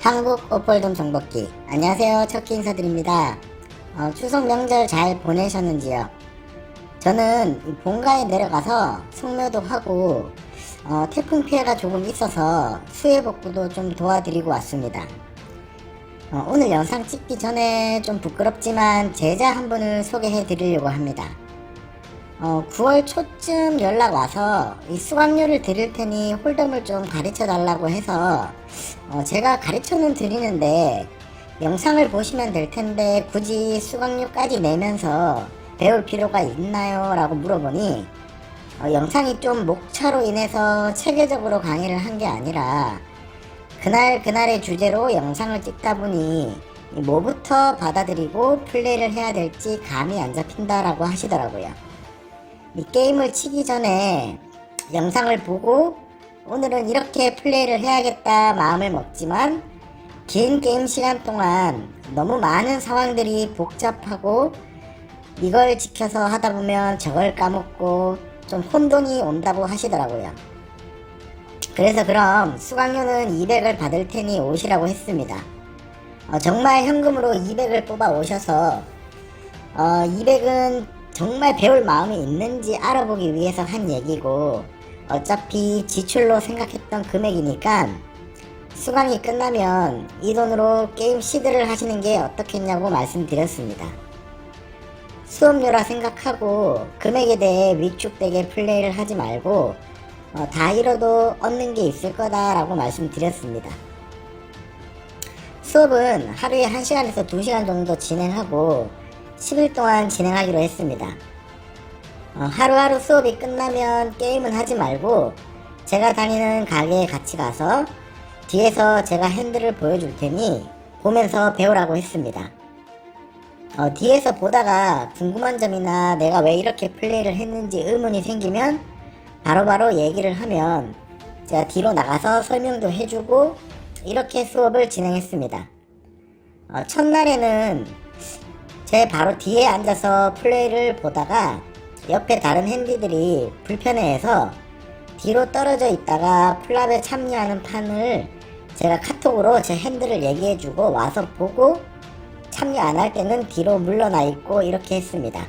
한국 오폴덤 정복기. 안녕하세요. 첫 끼 인사드립니다. 추석 명절 잘 보내셨는지요? 저는 본가에 내려가서 성묘도 하고 태풍 피해가 조금 있어서 수해 복구도 좀 도와드리고 왔습니다. 오늘 영상 찍기 전에 좀 부끄럽지만 제자 한 분을 소개해 드리려고 합니다. 9월 초쯤 연락 와서 이 수강료를 드릴 테니 홀덤을 좀 가르쳐 달라고 해서 제가 가르쳐는 드리는데 영상을 보시면 될 텐데 굳이 수강료까지 내면서 배울 필요가 있나요? 라고 물어보니 영상이 좀 목차로 인해서 체계적으로 강의를 한 게 아니라 그날의 주제로 영상을 찍다 보니 뭐부터 받아들이고 플레이를 해야 될지 감이 안 잡힌다라고 하시더라고요. 이 게임을 치기 전에 영상을 보고 오늘은 이렇게 플레이를 해야겠다 마음을 먹지만 긴 게임 시간 동안 너무 많은 상황들이 복잡하고 이걸 지켜서 하다 보면 저걸 까먹고 좀 혼돈이 온다고 하시더라고요. 그래서 그럼 수강료는 200을 받을 테니 오시라고 했습니다. 정말 현금으로 200을 뽑아 오셔서 200은 정말 배울 마음이 있는지 알아보기 위해서 한 얘기고 어차피 지출로 생각했던 금액이니까 수강이 끝나면 이 돈으로 게임 시드를 하시는 게 어떻겠냐고 말씀드렸습니다. 수업료라 생각하고 금액에 대해 위축되게 플레이를 하지 말고 다 잃어도 얻는 게 있을 거다라고 말씀드렸습니다. 수업은 하루에 1시간에서 2시간 정도 진행하고 10일 동안 진행하기로 했습니다. 하루하루 수업이 끝나면 게임은 하지 말고 제가 다니는 가게에 같이 가서 뒤에서 제가 핸들을 보여줄 테니 보면서 배우라고 했습니다. 뒤에서 보다가 궁금한 점이나 내가 왜 이렇게 플레이를 했는지 의문이 생기면 바로바로 얘기를 하면 제가 뒤로 나가서 설명도 해주고 이렇게 수업을 진행했습니다. 첫날에는 제 바로 뒤에 앉아서 플레이를 보다가 옆에 다른 핸디들이 불편해해서 뒤로 떨어져 있다가 플랍에 참여하는 판을 제가 카톡으로 제 핸들을 얘기해주고 와서 보고 참여 안 할 때는 뒤로 물러나 있고 이렇게 했습니다.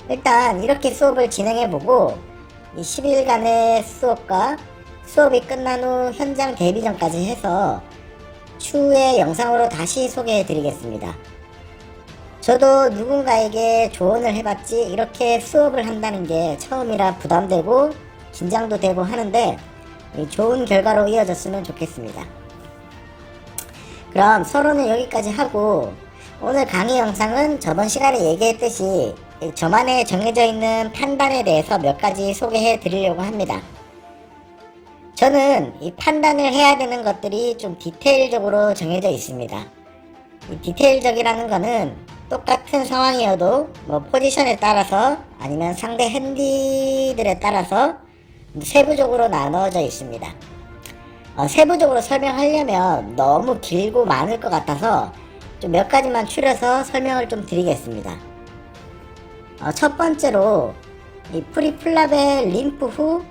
일단 이렇게 수업을 진행해보고 이 10일간의 수업과 수업이 끝난 후 현장 데뷔전까지 해서 추후에 영상으로 다시 소개해드리겠습니다. 저도 누군가에게 조언을 해봤지 이렇게 수업을 한다는 게 처음이라 부담되고 긴장도 되고 하는데 좋은 결과로 이어졌으면 좋겠습니다. 그럼 서로는 여기까지 하고 오늘 강의 영상은 저번 시간에 얘기했듯이 저만의 정해져 있는 판단에 대해서 몇 가지 소개해 드리려고 합니다. 저는 이 판단을 해야 되는 것들이 좀 디테일적으로 정해져 있습니다. 이 디테일적이라는 거는 똑같은 상황이어도 포지션에 따라서 아니면 상대 핸디들에 따라서 세부적으로 나눠져 있습니다. 세부적으로 설명하려면 너무 길고 많을 것 같아서 좀 몇 가지만 추려서 설명을 좀 드리겠습니다. 첫 번째로 이 프리플랍의 림프 후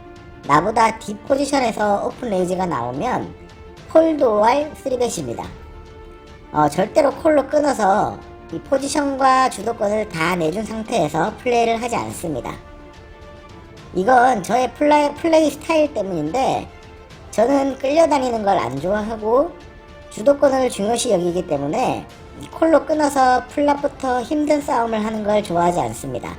나보다 뒷 포지션에서 오픈 레이즈가 나오면 폴드 OR 3벳입니다. 절대로 콜로 끊어서 이 포지션과 주도권을 다 내준 상태에서 플레이를 하지 않습니다. 이건 저의 플레이 스타일 때문인데 저는 끌려다니는 걸 안 좋아하고 주도권을 중요시 여기기 때문에 콜로 끊어서 플랍부터 힘든 싸움을 하는 걸 좋아하지 않습니다.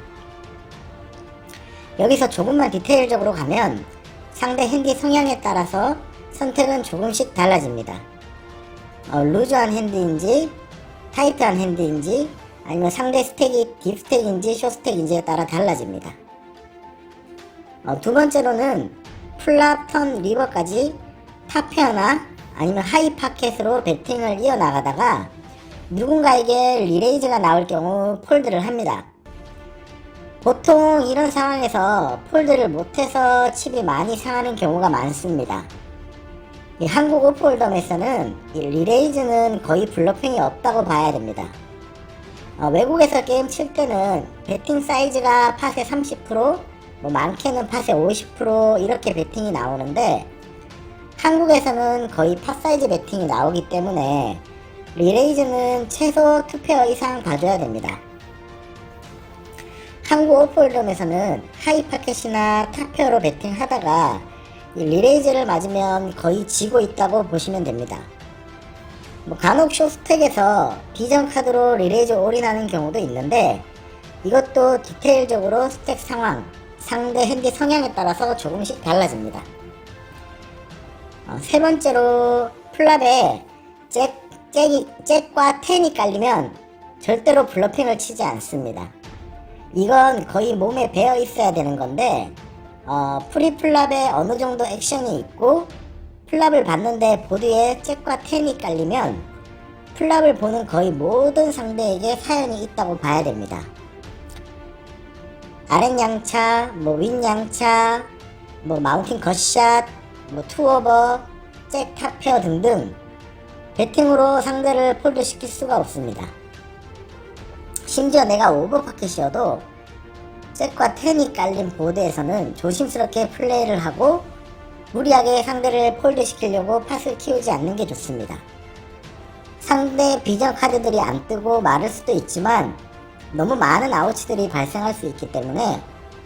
여기서 조금만 디테일적으로 가면 상대 핸디 성향에 따라서 선택은 조금씩 달라집니다. 루즈한 핸디인지 타이트한 핸디인지 아니면 상대 스택이 딥스택인지 숏스택인지에 따라 달라집니다. 두 번째로는 플랍, 턴, 리버까지 탑페어나 아니면 하이 파켓으로 배팅을 이어나가다가 누군가에게 리레이즈가 나올 경우 폴드를 합니다. 보통 이런 상황에서 폴드를 못해서 칩이 많이 상하는 경우가 많습니다. 이 한국 오폴덤에서는 이 리레이즈는 거의 블러핑이 없다고 봐야 됩니다. 외국에서 게임 칠 때는 배팅 사이즈가 팟의 30%, 많게는 팟의 50% 이렇게 배팅이 나오는데 한국에서는 거의 팟사이즈 배팅이 나오기 때문에 리레이즈는 최소 2페어 이상 봐줘야 됩니다. 한국 오프홀덤에서는 하이파켓이나 탑페어로 배팅하다가 리레이즈를 맞으면 거의 지고 있다고 보시면 됩니다. 간혹 쇼스택에서 비전 카드로 리레이즈 올인하는 경우도 있는데, 이것도 디테일적으로 스택 상황, 상대 핸디 성향에 따라서 조금씩 달라집니다. 세 번째로 플랍에 잭과 텐이 깔리면 절대로 블러핑을 치지 않습니다. 이건 거의 몸에 배어 있어야 되는 건데, 프리플랍에 어느 정도 액션이 있고 플랍을 봤는데 보드에 잭과 텐이 깔리면 플랍을 보는 거의 모든 상대에게 사연이 있다고 봐야 됩니다. 아랫 양차, 윗 양차, 마운틴 컷샷, 투오버, 잭 탑페어 등등 배팅으로 상대를 폴드 시킬 수가 없습니다. 심지어 내가 오버파켓이어도 잭과 텐이 깔린 보드에서는 조심스럽게 플레이를 하고 무리하게 상대를 폴드 시키려고 팟을 키우지 않는 게 좋습니다. 상대 비전 카드들이 안 뜨고 마를 수도 있지만 너무 많은 아웃치들이 발생할 수 있기 때문에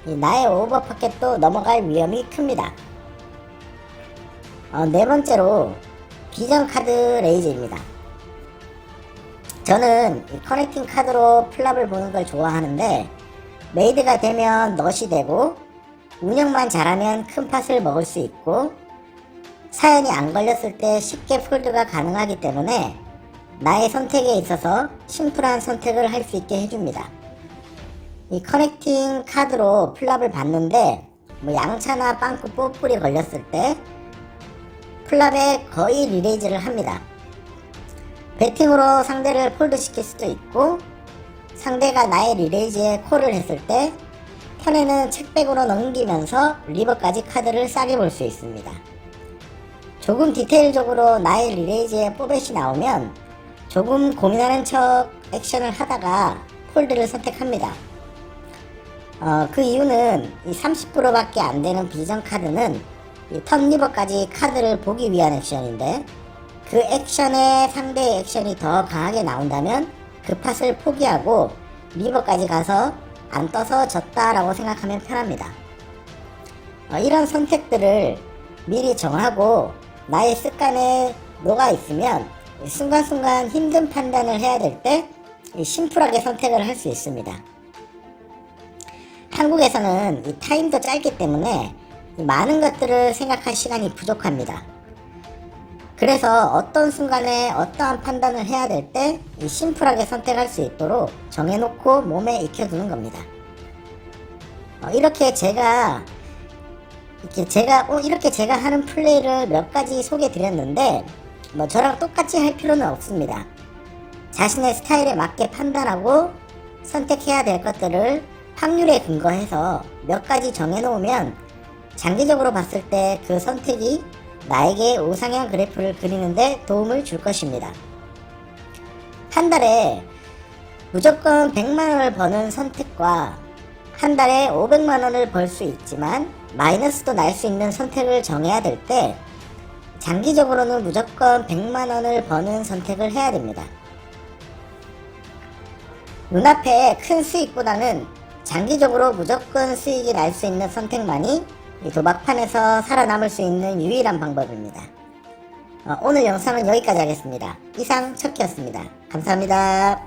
나의 오버파켓도 넘어갈 위험이 큽니다. 네 번째로 비전 카드 레이즈입니다. 저는 커넥팅 카드로 플랍을 보는 걸 좋아하는데, 메이드가 되면 넛이 되고 운영만 잘하면 큰 팟을 먹을 수 있고 사연이 안 걸렸을 때 쉽게 폴드가 가능하기 때문에 나의 선택에 있어서 심플한 선택을 할 수 있게 해줍니다. 이 커넥팅 카드로 플랍을 봤는데 양차나 빵꾸 뽀뿔이 걸렸을 때 플랍에 거의 리레이즈를 합니다. 배팅으로 상대를 폴드 시킬 수도 있고, 상대가 나의 리레이즈에 콜을 했을 때 턴에는 책백으로 넘기면서 리버까지 카드를 싸게 볼 수 있습니다. 조금 디테일적으로 나의 리레이즈에 뽀벳이 나오면 조금 고민하는 척 액션을 하다가 폴드를 선택합니다. 그 이유는 이 30%밖에 안 되는 비전 카드는 이 턴 리버까지 카드를 보기 위한 액션인데, 그 액션에 상대의 액션이 더 강하게 나온다면 그 팟을 포기하고 리버까지 가서 안 떠서 졌다라고 생각하면 편합니다. 이런 선택들을 미리 정하고 나의 습관에 녹아 있으면 순간순간 힘든 판단을 해야 될 때 심플하게 선택을 할 수 있습니다. 한국에서는 이 타임도 짧기 때문에 많은 것들을 생각할 시간이 부족합니다. 그래서 어떤 순간에 어떠한 판단을 해야 될 때 심플하게 선택할 수 있도록 정해놓고 몸에 익혀두는 겁니다. 이렇게 제가 하는 플레이를 몇 가지 소개해 드렸는데, 저랑 똑같이 할 필요는 없습니다. 자신의 스타일에 맞게 판단하고 선택해야 될 것들을 확률에 근거해서 몇 가지 정해놓으면 장기적으로 봤을 때 그 선택이 나에게 우상향 그래프를 그리는데 도움을 줄 것입니다. 한 달에 무조건 100만원을 버는 선택과 한 달에 500만원을 벌 수 있지만 마이너스도 날 수 있는 선택을 정해야 될 때 장기적으로는 무조건 100만원을 버는 선택을 해야 됩니다. 눈앞에 큰 수익보다는 장기적으로 무조건 수익이 날 수 있는 선택만이 이 도박판에서 살아남을 수 있는 유일한 방법입니다. 오늘 영상은 여기까지 하겠습니다. 이상 척키였습니다. 감사합니다.